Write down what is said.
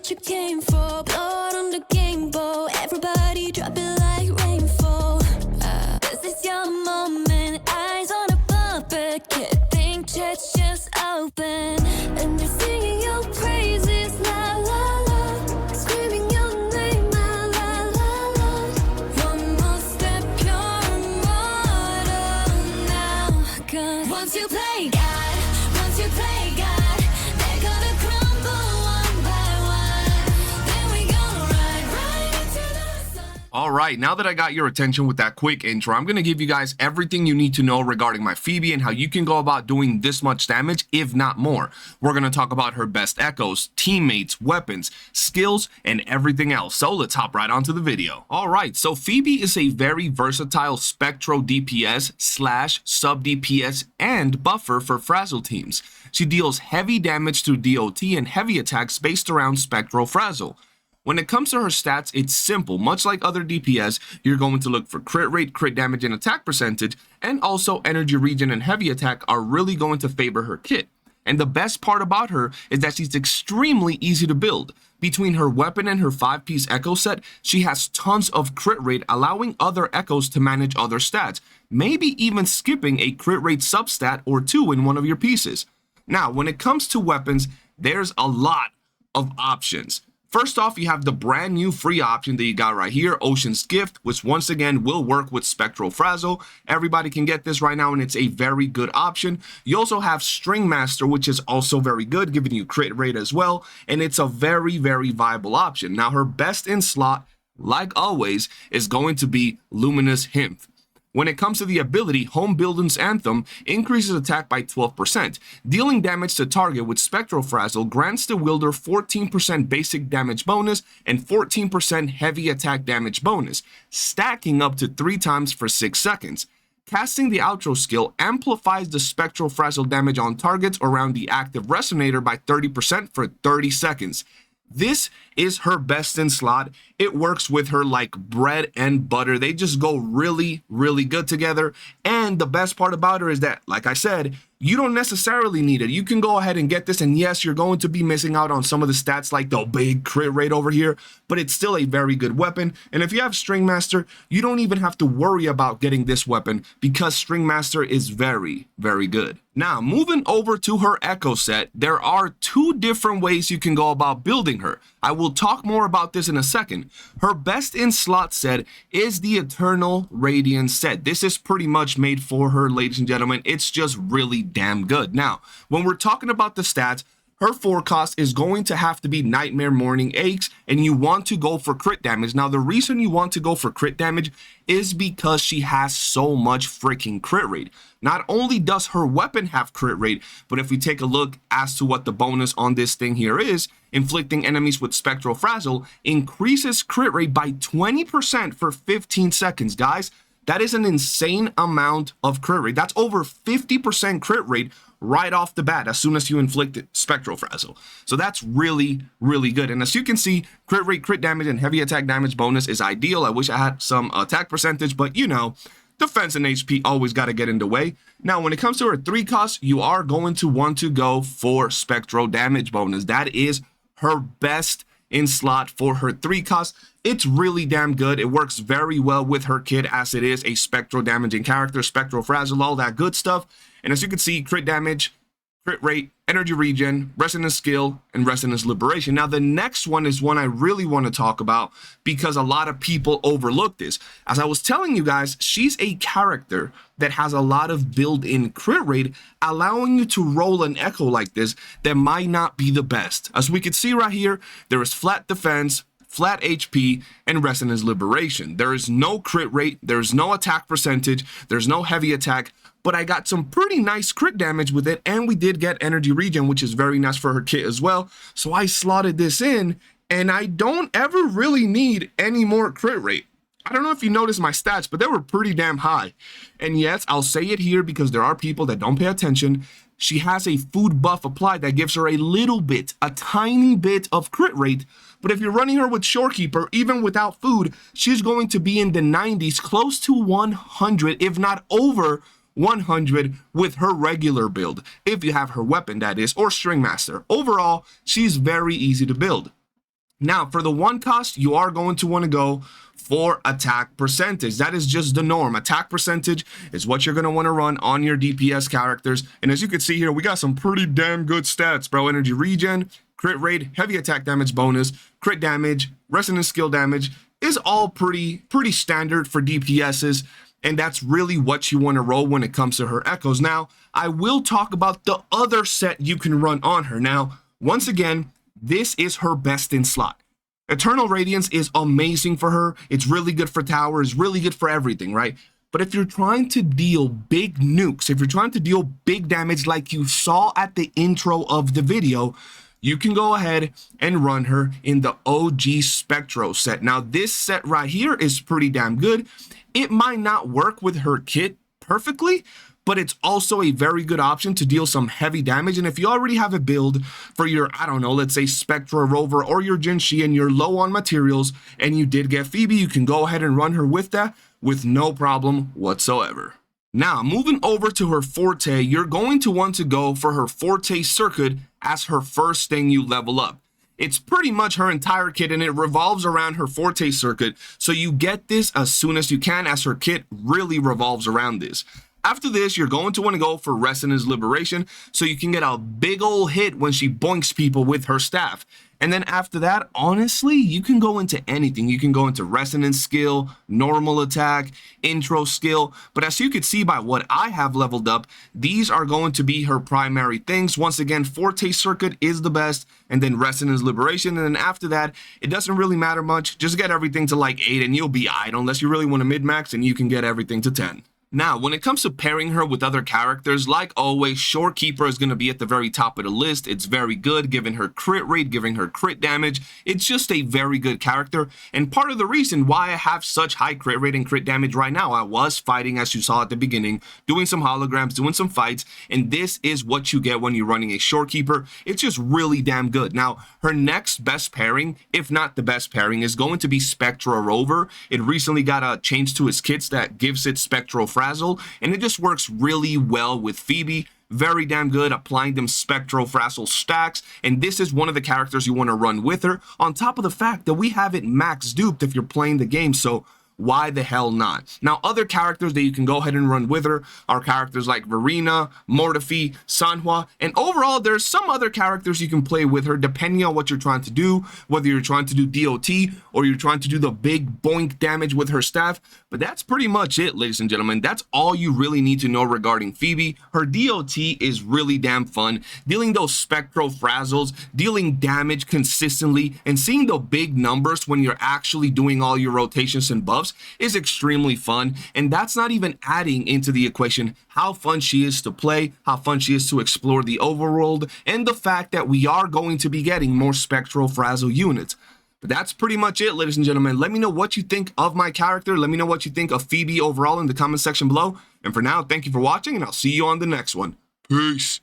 what you came for. Blood on the game bowl. Everybody drop it like rainfall. This is your moment. Eyes on a puppet. Can't think, chest just open. And they're singing your praises. La la la. Screaming your name. La la la la. One more step, you're immortal now. 'Cause once you play God, once you play God, they're gonna crumble one by one. Then we gonna ride right into the sun. All right, now that I got your attention with that quick intro, I'm going to give you guys everything you need to know regarding my Phoebe and how you can go about doing this much damage, if not more. We're going to talk about her best echoes, teammates, weapons, skills, and everything else. So let's hop right onto the video. All right, so Phoebe is a very versatile spectro DPS / sub DPS and buffer for Frazzle teams. She deals heavy damage through DOT and heavy attacks based around spectral Frazzle. When it comes to her stats, it's simple. Much like other DPS, you're going to look for crit rate, crit damage, and attack percentage, and also energy regen and heavy attack are really going to favor her kit. And the best part about her is that she's extremely easy to build. Between her weapon and her 5-piece echo set, she has tons of crit rate, allowing other echoes to manage other stats, maybe even skipping a crit rate substat or two in one of your pieces. Now, when it comes to weapons, there's a lot of options. First off, you have the brand new free option that you got right here, Ocean's Gift, which once again will work with Spectral Frazzle. Everybody can get this right now, and it's a very good option. You also have String Master, which is also very good, giving you crit rate as well, and it's a very, very viable option. Now, her best in slot, like always, is going to be Luminous Nymph. When it comes to the ability, Home Building's Anthem increases attack by 12%. Dealing damage to target with Spectral Frazzle grants the wielder 14% basic damage bonus and 14% heavy attack damage bonus, stacking up to 3 times for 6 seconds. Casting the outro skill amplifies the Spectral Frazzle damage on targets around the active resonator by 30% for 30 seconds. This is her best in slot. It works with her like bread and butter. They just go really, really good together. And the best part about her is that, like I said, you don't necessarily need it. You can go ahead and get this, and yes, you're going to be missing out on some of the stats like the big crit rate over here, but it's still a very good weapon. And if you have String Master, you don't even have to worry about getting this weapon because String Master is very, very good. Now, moving over to her Echo set, there are 2 different ways you can go about building her. I will talk more about this in a second. Her best in slot set is the Eternal Radiance set. This is pretty much made for her, ladies and gentlemen. It's just really damn good. Now, when we're talking about the stats, her forecast is going to have to be Nightmare Morning Aches, and you want to go for crit damage. Now, the reason you want to go for crit damage is because she has so much freaking crit rate. Not only does her weapon have crit rate, but if we take a look as to what the bonus on this thing here is, inflicting enemies with Spectral Frazzle increases crit rate by 20% for 15 seconds, guys. That is an insane amount of crit rate. That's over 50% crit rate right off the bat as soon as you inflict Spectral Frazzle. So that's really, really good. And as you can see, crit rate, crit damage, and heavy attack damage bonus is ideal. I wish I had some attack percentage, but you know, defense and HP always got to get in the way. Now, when it comes to her 3 costs, you are going to want to go for Spectral Damage bonus. That is her best in slot for her 3 costs. It's really damn good. It works very well with her kit as it is a spectral damaging character, Spectral Frazzle, all that good stuff. And as you can see, crit damage, crit rate, energy regen, resonance skill, and resonance liberation. Now, the next one is one I really want to talk about because a lot of people overlook this. As I was telling you guys, she's a character that has a lot of built-in crit rate, allowing you to roll an echo like this that might not be the best. As we can see right here, there is flat defense, flat HP, and resonance liberation. There is no crit rate, there's no attack percentage, there's no heavy attack, but I got some pretty nice crit damage with it, and we did get energy regen, which is very nice for her kit as well. So I slotted this in, and I don't ever really need any more crit rate. I don't know if you noticed my stats, but they were pretty damn high. And yes, I'll say it here because there are people that don't pay attention. She has a food buff applied that gives her a little bit, a tiny bit of crit rate. But if you're running her with Shorekeeper, even without food, she's going to be in the 90s, close to 100, if not over 100 with her regular build, if you have her weapon, that is, or String Master. Overall, she's very easy to build. Now, for the 1 cost, you are going to want to go for attack percentage. That is just the norm. Attack percentage is what you're going to want to run on your DPS characters. And as you can see here, we got some pretty damn good stats, bro. Energy regen, crit rate, heavy attack damage bonus, crit damage, resonance skill damage is all pretty standard for DPSs. And that's really what you want to roll when it comes to her echoes. Now, I will talk about the other set you can run on her. Now, once again, this is her best in slot. Eternal Radiance is amazing for her. It's really good for towers, really good for everything, right? But if you're trying to deal big nukes, if you're trying to deal big damage like you saw at the intro of the video, you can go ahead and run her in the OG Spectro set. Now, this set right here is pretty damn good. It might not work with her kit perfectly, but it's also a very good option to deal some heavy damage. And if you already have a build for your, I don't know, let's say Spectra Rover or your Jinshi and you're low on materials and you did get Phoebe, you can go ahead and run her with that with no problem whatsoever. Now, moving over to her Forte, you're going to want to go for her Forte circuit as her first thing you level up. It's pretty much her entire kit and it revolves around her Forte circuit. So you get this as soon as you can, as her kit really revolves around this. After this, you're going to want to go for Resonance Liberation so you can get a big old hit when she boinks people with her staff. And then after that, honestly, you can go into anything. You can go into Resonance skill, normal attack, intro skill. But as you can see by what I have leveled up, these are going to be her primary things. Once again, Forte circuit is the best, and then Resonance Liberation. And then after that, it doesn't really matter much. Just get everything to like 8 and you'll be aight, unless you really want to min-max and you can get everything to 10. Now, when it comes to pairing her with other characters, like always, Shorekeeper is going to be at the very top of the list. It's very good, giving her crit rate, giving her crit damage. It's just a very good character. And part of the reason why I have such high crit rate and crit damage right now, I was fighting, as you saw at the beginning, doing some holograms, doing some fights, and this is what you get when you're running a Shorekeeper. It's just really damn good. Now, her next best pairing, if not the best pairing, is going to be Spectra Rover. It recently got a change to its kits that gives it Spectral Frazzle, and it just works really well with Phoebe. Very damn good, applying them Spectral Frazzle stacks, and this is one of the characters you want to run with her, on top of the fact that we have it max duped if you're playing the game, so why the hell not? Now, other characters that you can go ahead and run with her are characters like Verena, Mortefi, Sanhua, and overall, there's some other characters you can play with her depending on what you're trying to do, whether you're trying to do DOT or you're trying to do the big boink damage with her staff. But that's pretty much it, ladies and gentlemen. That's all you really need to know regarding Phoebe. Her DOT is really damn fun, dealing those Spectral Frazzles, dealing damage consistently, and seeing the big numbers when you're actually doing all your rotations and buffs is extremely fun. And that's not even adding into the equation how fun she is to play, how fun she is to explore the overworld, and the fact that we are going to be getting more Spectral Frazzle units. But that's pretty much it, ladies and gentlemen. Let me know what you think of my character. Let me know what you think of Phoebe overall in the comment section below. And for now, thank you for watching, and I'll see you on the next one. Peace.